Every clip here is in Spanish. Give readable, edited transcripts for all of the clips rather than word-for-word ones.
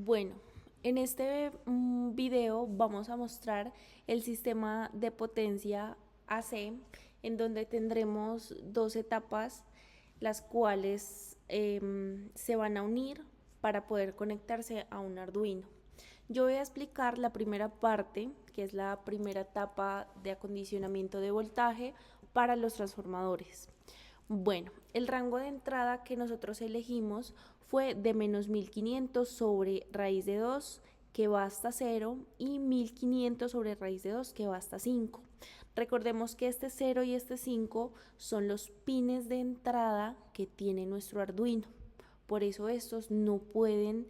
Bueno, en este video vamos a mostrar el sistema de potencia AC, en donde tendremos dos etapas, las cuales se van a unir para poder conectarse a un Arduino. Yo voy a explicar la primera parte, que es la primera etapa de acondicionamiento de voltaje para los transformadores. Bueno, el rango de entrada que nosotros elegimos fue de menos 1500 sobre raíz de 2 que va hasta 0 y 1500 sobre raíz de 2 que va hasta 5. Recordemos que este 0 y este 5 son los pines de entrada que tiene nuestro Arduino. Por eso estos no pueden,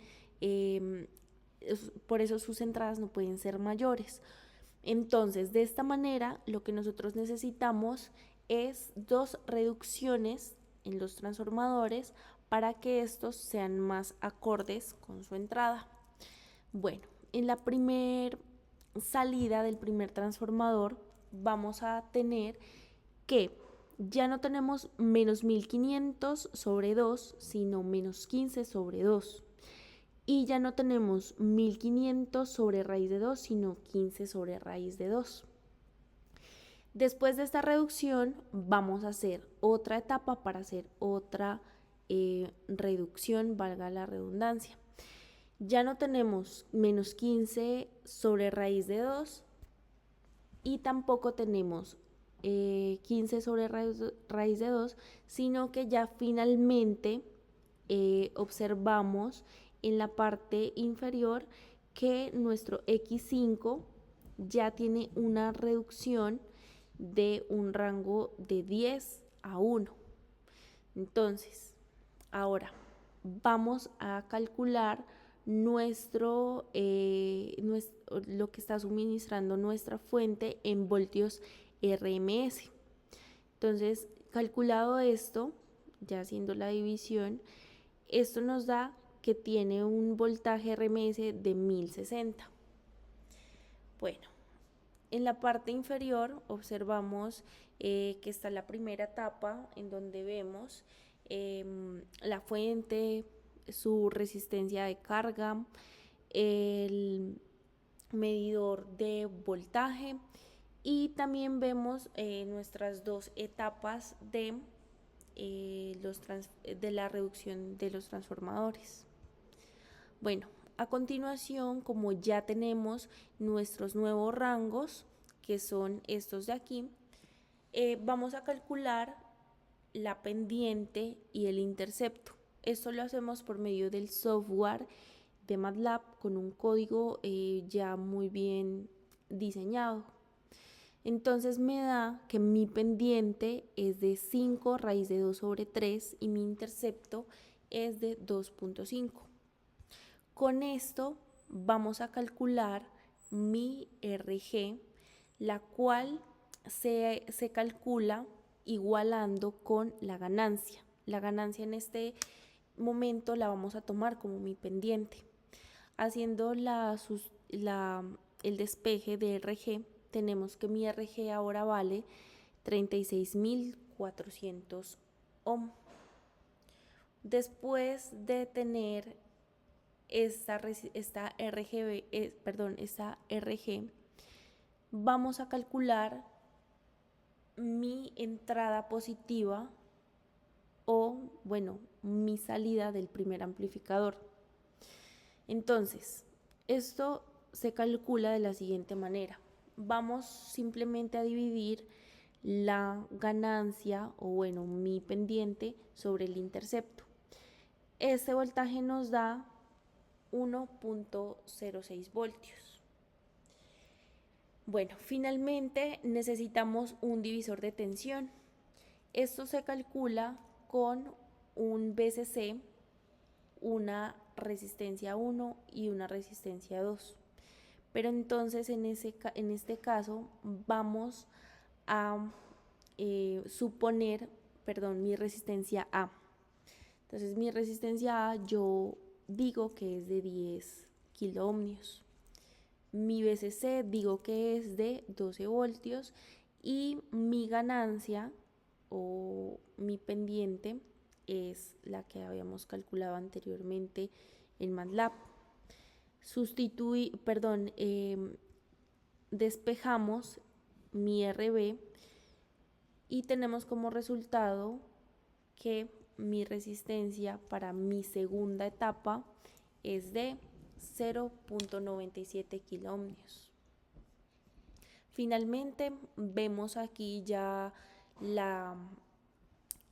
por eso sus entradas no pueden ser mayores. Entonces, de esta manera, lo que nosotros necesitamos es dos reducciones en los transformadores para que estos sean más acordes con su entrada. Bueno, en la primera salida del primer transformador vamos a tener que ya no tenemos menos 1500 sobre 2, sino menos 15 sobre 2. Y ya no tenemos 1500 sobre raíz de 2, sino 15 sobre raíz de 2. Después de esta reducción vamos a hacer otra etapa para hacer otra reducción, valga la redundancia. Ya no tenemos menos 15 sobre raíz de 2 y tampoco tenemos 15 sobre raíz de 2, sino que ya finalmente observamos en la parte inferior que nuestro X5 ya tiene una reducción de un rango de 10 a 1. Entonces, ahora vamos a calcular lo que está suministrando nuestra fuente en voltios RMS. Entonces, calculado esto, ya haciendo la división, esto nos da que tiene un voltaje RMS de 1060. Bueno, en la parte inferior observamos que está la primera etapa en donde vemos la fuente, su resistencia de carga, el medidor de voltaje y también vemos nuestras dos etapas de la reducción de los transformadores. Bueno, a continuación, como ya tenemos nuestros nuevos rangos, que son estos de aquí, vamos a calcular la pendiente y el intercepto. Esto lo hacemos por medio del software de MATLAB con un código ya muy bien diseñado. Entonces me da que mi pendiente es de 5 raíz de 2 sobre 3 y mi intercepto es de 2.5. Con esto vamos a calcular mi RG, la cual se calcula igualando con la ganancia. La ganancia en este momento la vamos a tomar como mi pendiente. Haciendo el despeje de RG, tenemos que mi RG ahora vale 36.400 ohm. Después de tener esta RG, vamos a calcular mi entrada positiva o, bueno, mi salida del primer amplificador. Entonces, esto se calcula de la siguiente manera. Vamos simplemente a dividir la ganancia o, bueno, mi pendiente sobre el intercepto. Este voltaje nos da 1.06 voltios. Bueno, finalmente necesitamos un divisor de tensión. Esto se calcula con un VCC, una resistencia 1 y una resistencia 2. Pero entonces en este caso vamos a suponer, mi resistencia A. Entonces mi resistencia A yo digo que es de 10 kiloohmios. Mi VCC digo que es de 12 voltios y mi ganancia o mi pendiente es la que habíamos calculado anteriormente en MATLAB. despejamos mi RB y tenemos como resultado que mi resistencia para mi segunda etapa es de 0.97 kiloohmios. Finalmente vemos aquí ya la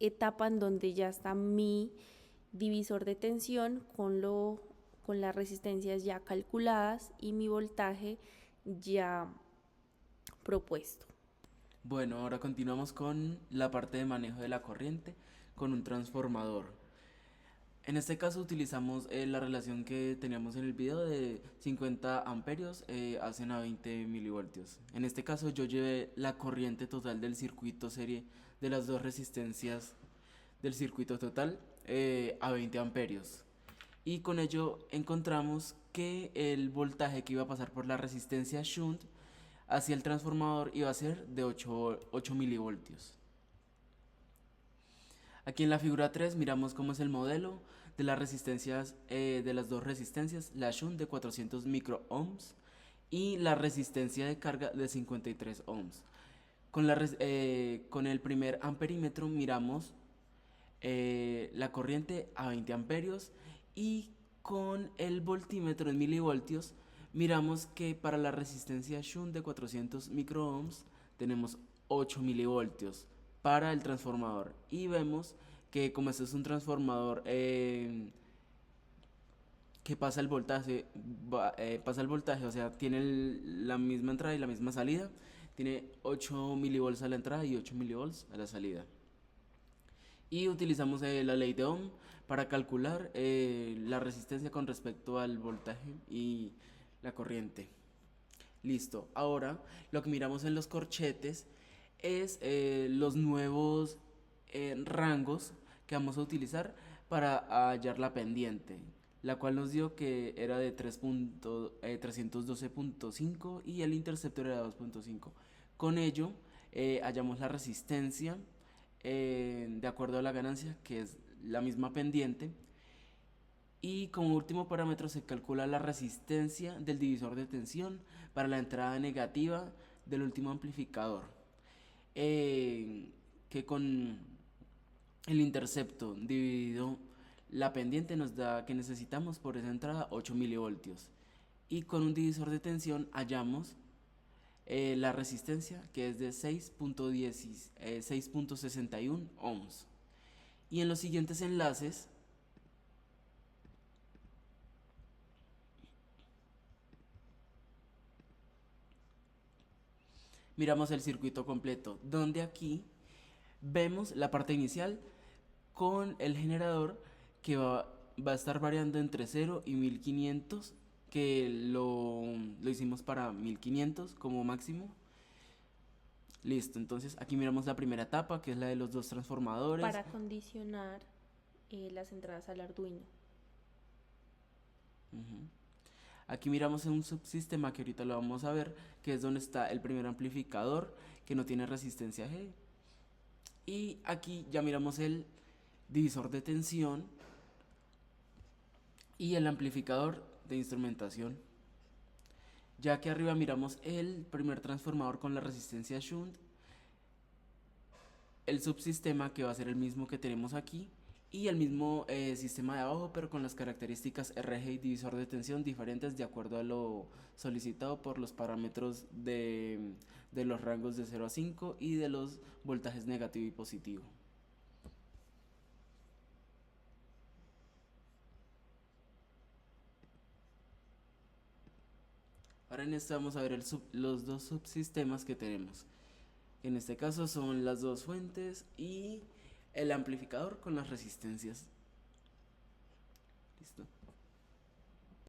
etapa en donde ya está mi divisor de tensión con las resistencias ya calculadas y mi voltaje ya propuesto. Bueno, ahora continuamos con la parte de manejo de la corriente con un transformador. En este caso utilizamos la relación que teníamos en el video de 50 amperios hacen a 20 milivoltios. En este caso yo llevé la corriente total del circuito serie de las dos resistencias del circuito total a 20 amperios. Y con ello encontramos que el voltaje que iba a pasar por la resistencia shunt hacia el transformador iba a ser de 8 milivoltios. Aquí en la figura 3 miramos cómo es el modelo de las resistencias de las dos resistencias, la shunt de 400 microohms y la resistencia de carga de 53 ohms. Con el primer amperímetro miramos la corriente a 20 amperios y con el voltímetro en milivoltios miramos que para la resistencia shunt de 400 microohms tenemos 8 milivoltios para el transformador y vemos que como este es un transformador que pasa el voltaje, o sea, tiene la misma entrada y la misma salida, tiene 8 milivolts a la entrada y 8 milivolts a la salida. Y utilizamos la ley de Ohm para calcular la resistencia con respecto al voltaje y la corriente. Listo, ahora lo que miramos en los corchetes es los nuevos rangos que vamos a utilizar para hallar la pendiente, la cual nos dio que era de 312.5 y el interceptor era 2.5. Con ello hallamos la resistencia de acuerdo a la ganancia, que es la misma pendiente, y como último parámetro se calcula la resistencia del divisor de tensión para la entrada negativa del último amplificador, que con el intercepto dividido la pendiente nos da que necesitamos por esa entrada 8 milivoltios, y con un divisor de tensión hallamos la resistencia, que es de 6.61 ohms. Y en los siguientes enlaces miramos el circuito completo, donde aquí vemos la parte inicial con el generador que va a estar variando entre 0 y 1500, que lo hicimos para 1500 como máximo. Listo, entonces aquí miramos la primera etapa, que es la de los dos transformadores. Para condicionar las entradas al Arduino. Aquí miramos en un subsistema que ahorita lo vamos a ver, que es donde está el primer amplificador, que no tiene resistencia G. Y aquí ya miramos el divisor de tensión y el amplificador de instrumentación. Ya que arriba miramos el primer transformador con la resistencia shunt, el subsistema que va a ser el mismo que tenemos aquí y el mismo sistema de abajo, pero con las características RG y divisor de tensión diferentes de acuerdo a lo solicitado por los parámetros de los rangos de 0 a 5 y de los voltajes negativo y positivo. Ahora en este vamos a ver los dos subsistemas que tenemos. En este caso son las dos fuentes y el amplificador con las resistencias. Listo.